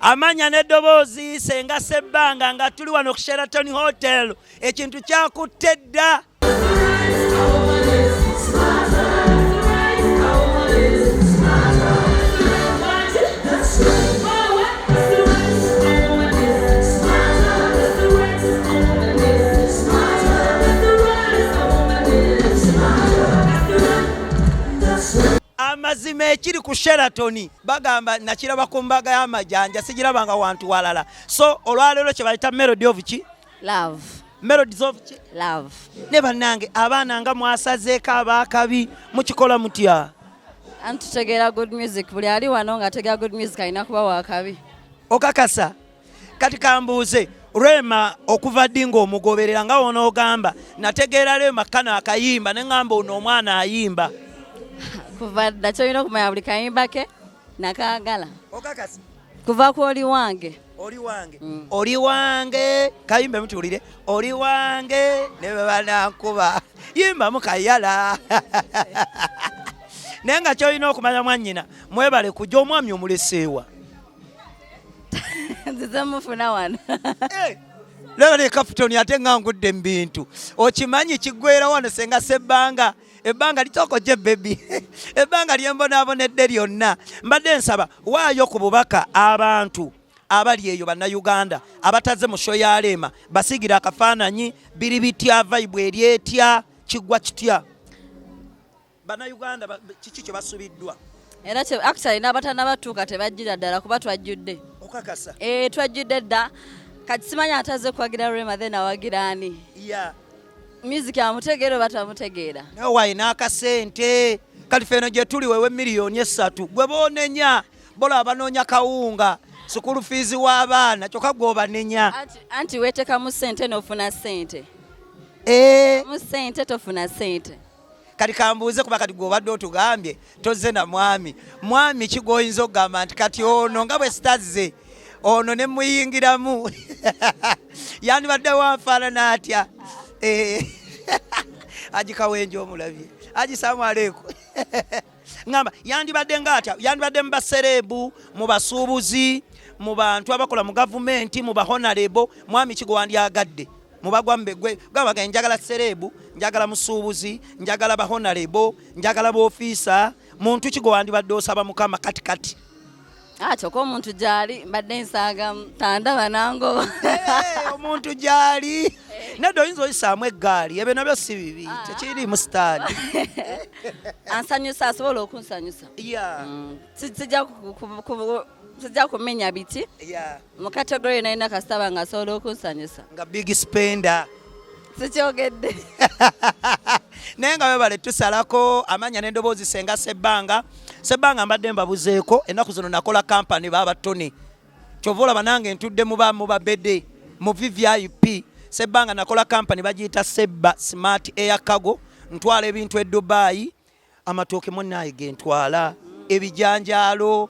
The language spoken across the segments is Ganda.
amanya n'eddoboozi Senga Sebbanga nga tuli wano ku Sheraton Hotel ekintu kyakutte dda. Amazima ekiri ku Sheraton bagamba nakiraba ku mbaga y'amajanja sigirabanga wantu walala. So olwaleero kye bayita melody of ki? Love. Melodies of ki? Love. Ne bannange abaana nga mwasazeeko abakabi mukikola mutya? Antutegeera good music buli ali wano nga ategeera good music alina kuba wakabi. Okakasa kati kambuuze Rema okuva ddi ng'omugoberera nga wonoogamba nategeera Rema kano akayimba ne ngamba ono omwana ayimba. Kuva dda kyolina okumanya buli kayimba ke nakaagala. Okakasa kuva ku oli wange. Oli wange. Oli wange kayimbe mutuulire. Oli wange ne bwe banankuba yimba mukayala. Naye nga kyolina okumanya mwannyina mwebale kujja omwami omuleseewa. Nzize mufuna wano. Leo ne Captain ate nga ngudde mu bintu. Okimanyi kiggwera wano Senga Sebbanga. Ebbanga litokoje baby. Ebbanga lyembonaabonedde lyonna. Mbadde nsaba waayo ku bubaka abantu abali eyo bannayuganda abataze mu show ya Rema basigira akafaananyi biri bitya vibe eryetya kiggwa kitya. Bannayuganda kiki kye basubiddwa? Era actually n'abatana batuuka tebajjira ddala kuba twajjudde. Okakasa? Twajjudde dda. Kati simanya ataze kwagira Rema then awagira ani. Yeah. Music amutegeera batamutegeera. Nawe wayina akasente. Kati feno gye tuli wewe miliyoni 3 gwe boonenya bola abanoonya kawunga sukulu fees w'abaana kyokka gw'obanenya. Anti weetekamu ssente n'ofuna ssente. Mu ssente tofuna ssente. Kati kambuuze kuba kati gw'obadde otugambye tozze na mwami kigoyinza okugamba nti kati ono nga bwe sitazze ono ne muyingiramu yandibadde wanfaanana atya. Aji Kawenje omulabye aji Samaleeko ngamba yandibadde ng'atya yandibadde mu baserebu mu basuubuzi mu bantu abakola mu gavumenti mu bahonalebo mwami kigo wandyagadde mu bagwambe gwe gamba njagala serebu njagala musuubuzi njagala bahonalebo njagala b'ofiisa muntu kigo wandibadde osaba mukama kati. Kyokka omuntu gyali mbadde nsaaga tandaba nango. Omuntu gyali nedda oyinza oyisaamu eggaali ebyo nabyo si bibi tekiri mu sitaadi. Ansanyusa asobola okunsanyusa. Sijja kumenya biti mu kategori nalina kasitaba nga asobola okunsanyusa nga big spender. Sikyogedde. Naye nga webale tusalako amanya n'endoboozi Senga Sebbanga. Sebbanga mbadde mbabuzeeko ennaku zino nakola kampani baba Tony. Kyova olaba nange ntudde mu babede mu VVIP. Sebbanga nakola kampani bagiyita Sebba Smart Air Cargo. Ntwala ebintu e Dubai. Amatooke munnaye ge ntwala. Ebijanjaalo,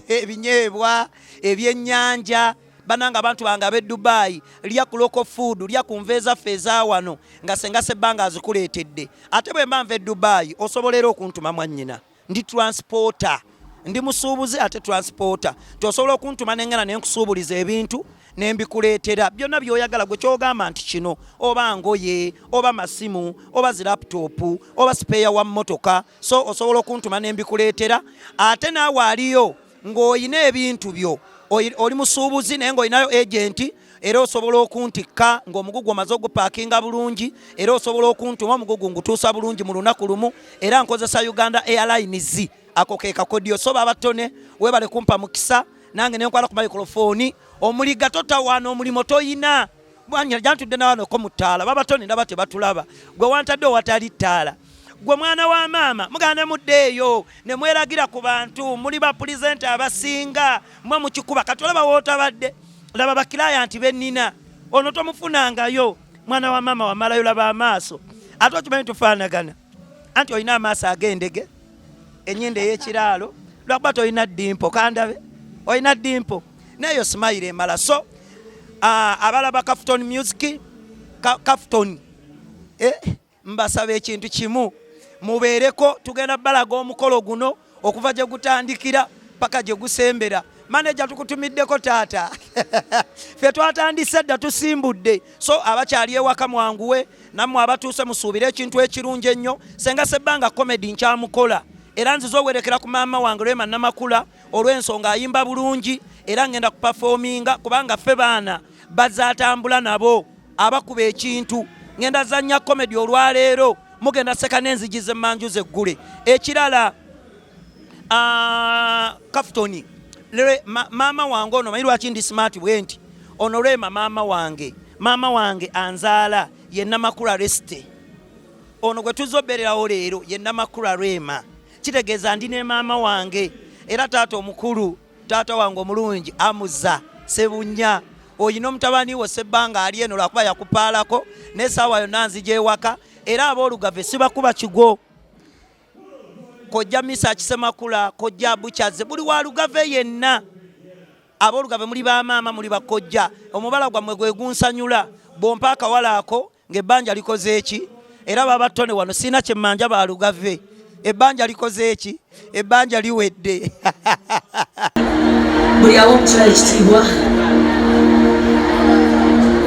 ebinyeebwa, ebyennyanja. Bananga abantu bange ab'e Dubai lya ku local food lya ku nveeza feeza wano nga Senga Sebbanga azikuleetedde. Ate bwe mba nva e Dubai osobolera okuntuma mwannyina. Ndi transporter. Ndi musuubuzi ate transporter. Tosobola okuntuma nengana ne nkusuubuliza ebintu ne mbikuleetera. Byonna by'oyagala gwe ky'ogamba nti kino oba ngoye oba masimu oba zi laptop oba spare wa mmotoka. So osobola okuntuma ne mbikuleetera. Ate naawe aliyo ng'oyina ebintu byo. Oli musuubuzi naye ng'olinayo agenti era osobola okuntikka ng'omugugu omaze ogupaakinga bulungi era osobola okuntuma omugugu ngutuusa bulungi mu lunaku lumu era nkozesa Uganda Airlines ako ke kakodyo. So baba Tone webale kumpa mukisa nange ne nkwala ku microphone omuliga totawaana omulimo toyina bwanya jantudde nawano ko mutaala baba Tone ndaba tebatulaba gwe wantadde owatali ttaala gwe mwana wa maama mugane muddeeyo ne mweragira ku bantu muli ba presenter abasinga mwe mukikuba katolaba wootabadde laba bakirayant bennina ono tomufunangayo mwana wa maama wamalayo laba amaaso ate okimanyi tufaanagana anti olina amaaso ag'endege ennyinde ey'ekiraalo lwakuba toyina ddimpo kandabe olina ddimpo neeyo smile emala. So abalaba Kafton Music Kafton mbasaba ekintu kimu mubeereko tugenda balaga omukolo guno okuva gye gutandikira paka gye gusembera manager tukutumiddeko taata ffe twatandise dda tusimbudde so abakyali ewaka mwanguwe nammwe abatuuse musuubire ekintu ekirungi ennyo Senga Sebbanga comedy nkyamukola era nziza owerekera ku maama wange Rema Namakula olw'ensonga ayimba bulungi era ngenda kupafominga kubanga ffe baana bazaatambula nabo abakuba ekintu ngenda zanya comedy olwaleero mugenda seka n'enzigi z'emmanju zeggule ekirala Kafutoni maama wange ono manyi lwaki ndi smart bwe nti ono Rema maama wange anzaala ye Namakula Reste ono gwe tuzobererawo leero ye Namakula Rema kitegeeza ndi ne maama wange era taata omukulu taata wange omulungi amuza Sebunya oyina omutabani wo Sebbanga ali eno lwakuba yakupaalako n'essaawa yonna nzija ewaka era aboolugave sibakuba kigo kojja Misa Kisemakula kojja Bukyaze buli wa lugave yenna aboolugave muli bamaama muli bakojja omubala gwammwe gwe gunsanyula bompa akawala ako ng'ebbanja likoze eki era babatone wano sina kyemmanja ba lugave ebbanja likoze eki ebbanja liwedde buli awo omukyala ekitiibwa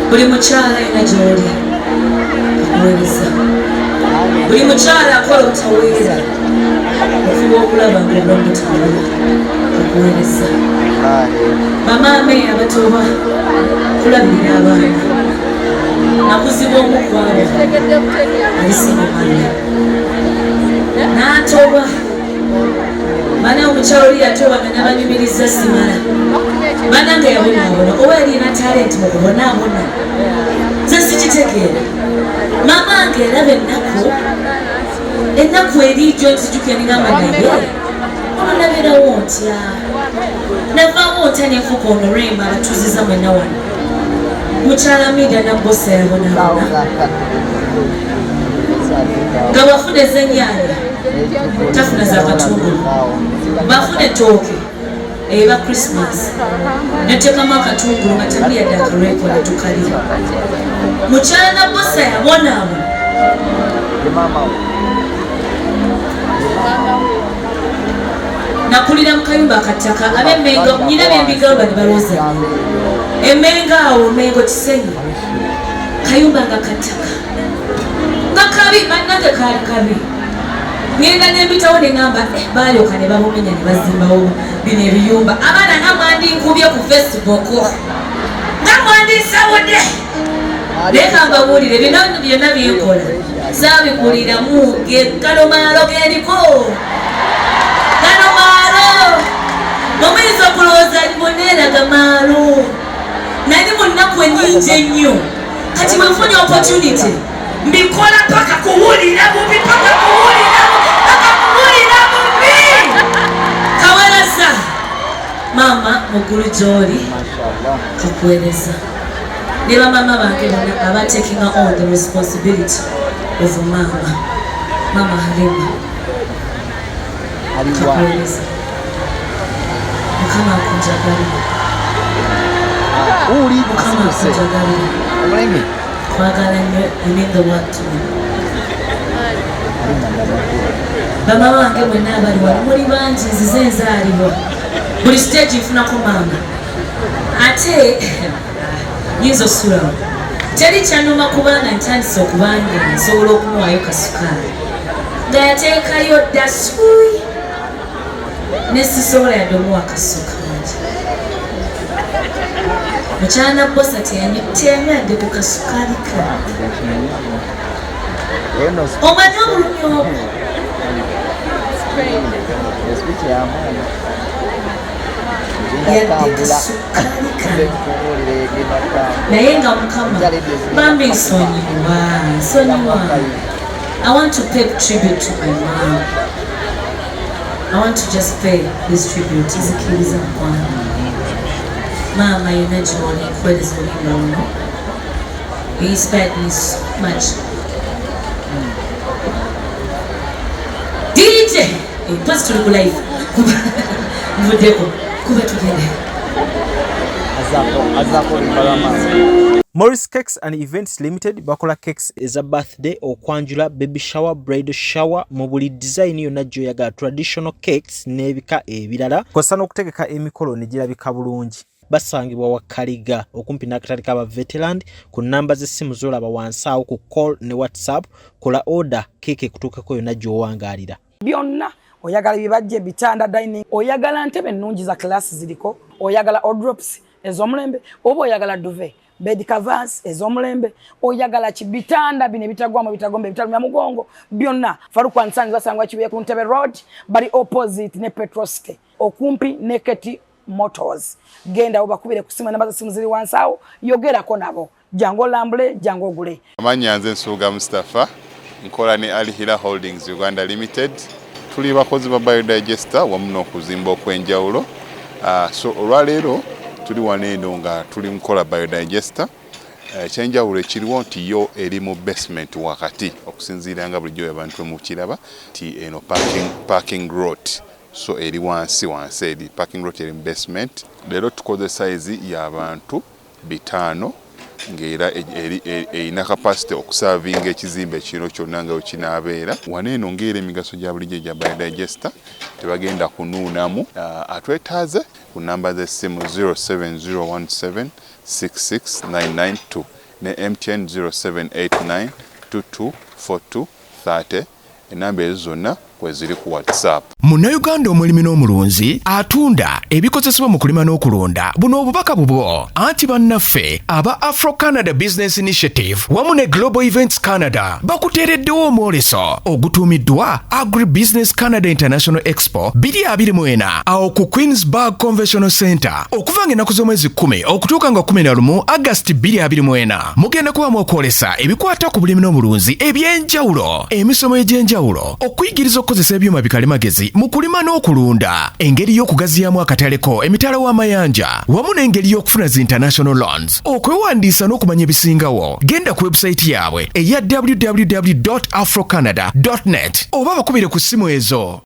buli mukyala ayina gy'oli akuweereza buli mukyala akola obutaweera ofuba okulaba ng'olwomutawula akuweereza bamaama abatoba kulabirira abaana nakuziba omukwabo alisinga omwana n'atoba bana omukyala oli yatoba nga nabanyumiriza simala banange yabonaabona oba yalina talenti mu kubonaabona nze sikitegeera mamange eraba ennaku eriijo nzijukira nigamba naye ono naberawo ntya navaawo ntya nenfuka ono Rema abatuuziza mwenna wano mukyala Mida nabbosa yabonaabona nga bwafuna ez'ennyaanya tafuna za katungulu bafuna ettooke eba Christmas neteekamu akatungulu nga tebuli yadde akalweko netukalya mukyala nabbosa yabonaabona nakulira mu kayumba akattaka ab'Emmengo nyina byembigamba ne balooza Emmengo awo Mengo Kisenyi kayumba nga kattaka nga kabi bannange kaali kabi ngenda nembitawo neŋŋamba baalyoka ne babumenya ne bazimbawo bino ebiyumba abaana nga mwandinkubye ku Facebook nga mwandisawudde naye kambabuulire bino byonna byenkola saabikuliramu gano maalo geriko gano maalo omuyinza okulowooza liboneeraga maalo nali mu nnaku ennyingi ennyo kati bwenfunye opportunity mbikola paka kuwulira bubi paka kuwulira bubi kawalaza maama muggulu gy'oli kakuweereza ne bamaama bange bonna aba taking on the responsibility of maama Rema kakuweereza mukama akunjagalira mukama akunjagalira kwagala nnyo you mean the word to me bamaama wange mwenna abali wano muli bangi nzize enzaalibwa buli stage nfunako maama ate nyinza osulawo teri kyanuma ku baana ntandise okubanga nsobola okumuwaayo kasukaali nga yateekayo dda suuyi ne sisobola yadde omuwa kasuka mukyala nabbosa teyanywadde ku kasukaali ka omanyi obulumi obwo yadde kasukaali ka naye nga mukama bambi nsonyiwa I want to pay tribute to my mom. I want to just pay this tribute izikiriza mukwana Mama yonna gy'oli nkuweereza olinga luno. You inspired me so much. DJ! Mpasi tuli ku live. Nvuddeko. Kuba tugende. Azako limbalama. Morris Cakes and Events Limited bakola cakes eza birthday okwanjula baby shower bridal shower mu buli design yonna gy'oyagala traditional cakes n'ebika ebirala kosa n'okutegeka emikolo ne girabika bulungi. Basangibwa wa Kaliga okumpi n'akatale k'aba veteran ku namba z'essimu z'olaba wansi awo ku call ne WhatsApp kola order cake kutuukako yonna gy'owangaalira. Byonna oyagala bibajje bitanda dining oyagala ntebe ennungi za class ziriko oyagala ordrops ez'omulembe oba oyagala duvet bed covers ez'omulembe oyagala kibitanda bine bitagwamo bitagombe bitalumya mugongo byonna Faruku Nsanzi basangwa kibuye ku Ntebe Road bali opposite ne Petroske okumpi ne Keti Motors genda obakubire kusima namba za simu ziri wansawo yogerako nabo jango lambule jango gule. Amanya nze Nsuga Mustafa nkola ne Ali Hila Holdings Uganda Limited tuli bakozi ba biodigester wamu n'okuzimba okwenjawulo. So olwaleero tuli waneeno nga tuli nkola biodigester ekyenjawulo ekiriwo nti yo eri mu basement wakati okusinziira nga bulijjo abantu mu kiraba ti eno parking lot so eri wansi eri parking lot eri mu basement. Leero tukoze size y'abantu 5 ng'era erina capacity okusavinga ekizimbe kino kyonna nga wekinaabeera waneeno ng'era emigaso gya bulijjo gya biodigester tebagenda kunuunamu. Atwetaaze ku namba z'essimu 07017669992 ne MTN 0789224230 enamba ezo zonna kweziri ku WhatsApp. Munnayuganda omulimi n'omulunzi atunda ebikozesebwa mu kulima n'okulonda buno obubaka bubwo anti bannaffe aba Afro Canada Business Initiative wamu ne Global Events Canada bakuteereddewo omwoleso ogutuumiddwa Agri Business Canada International Expo 2024 awo ku Queensburg Conventional Center okuva ng'ennaku z'omwezi 10 okutuuka nga 11 August 2024 mugenda kubamu okwolesa ebikwata ku bulimi n'omulunzi eby'enjawulo emisomo egy'enjawulo okuyigiriza okukozesa ebyuma bikalimagezi mu kulima n'okulunda engeri y'okugaziyaamu akataleko emitala w'amayanja wamu n'engeri y'okufuna zi international loans okwewandiisa n'okumanya ebisingawo genda ku website yaabwe eya www.afrocanada.net oba bakubire ku ssimu ezo